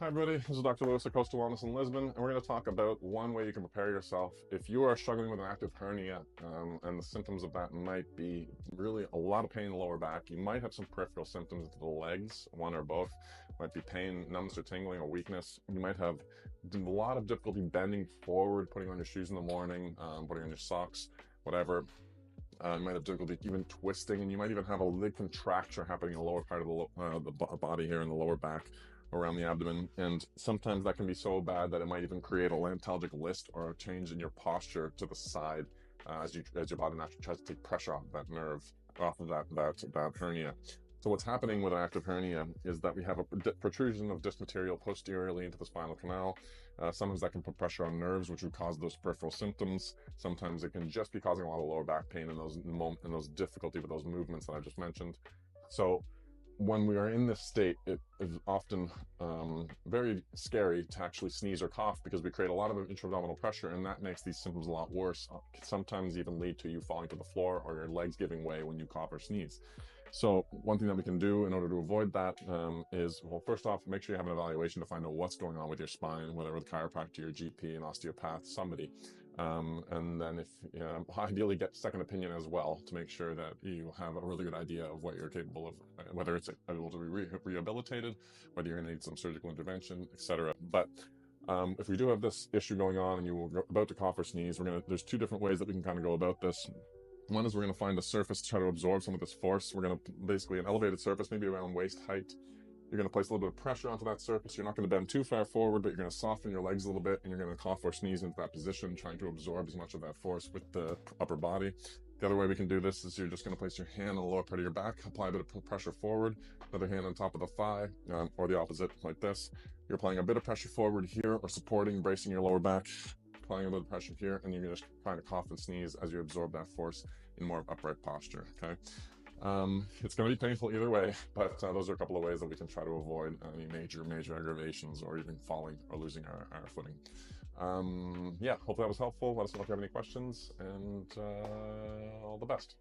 Hi everybody, this is Dr. Lewis at Coastal Wellness in Lisbon, and we're going to talk about one way you can prepare yourself if you are struggling with an active hernia, and the symptoms of that might be really a lot of pain in the lower back. You might have some peripheral symptoms to the legs, one or both. Might be pain, numbness or tingling or weakness. You might have a lot of difficulty bending forward, putting on your shoes in the morning, putting on your socks, whatever. You might have difficulty even twisting, and you might even have a leg contracture happening in the lower part of the body here in the lower back, around the abdomen. And sometimes that can be so bad that it might even create a lanthalgic list or a change in your posture to the side, as your body naturally tries to take pressure off that nerve, off of that hernia. So what's happening with an active hernia is that we have a protrusion of disc material posteriorly into the spinal canal. Sometimes that can put pressure on nerves, which would cause those peripheral symptoms. Sometimes it can just be causing a lot of lower back pain and those difficulty with those movements that I just mentioned. So when we are in this state, it is often very scary to actually sneeze or cough because we create a lot of intra-abdominal pressure, and that makes these symptoms a lot worse. It can sometimes even lead to you falling to the floor or your legs giving way when you cough or sneeze. So one thing that we can do in order to avoid that is, well, first off, make sure you have an evaluation to find out what's going on with your spine, whether with chiropractor, your GP, an osteopath, somebody. And then ideally get second opinion as well to make sure that you have a really good idea of what you're capable of, whether it's able to be rehabilitated, whether you're going to need some surgical intervention, etc. But if we do have this issue going on and you're about to cough or sneeze, there's two different ways that we can kind of go about this. One is we're going to find a surface to try to absorb some of this force. We're going to basically an elevated surface, maybe around waist height. You're going to place a little bit of pressure onto that surface. You're not going to bend too far forward, but you're going to soften your legs a little bit, and you're going to cough or sneeze into that position, trying to absorb as much of that force with the upper body. The other way we can do this is you're just going to place your hand on the lower part of your back, apply a bit of pressure forward, other hand on top of the thigh, or the opposite, like this. You're applying a bit of pressure forward here, or supporting, bracing your lower back, applying a little pressure here, and you're just trying to cough and sneeze as you absorb that force in more upright posture, okay? It's going to be painful either way, but those are a couple of ways that we can try to avoid any major aggravations or even falling or losing our footing. Yeah, hope that was helpful. Let us know if you have any questions, and all the best.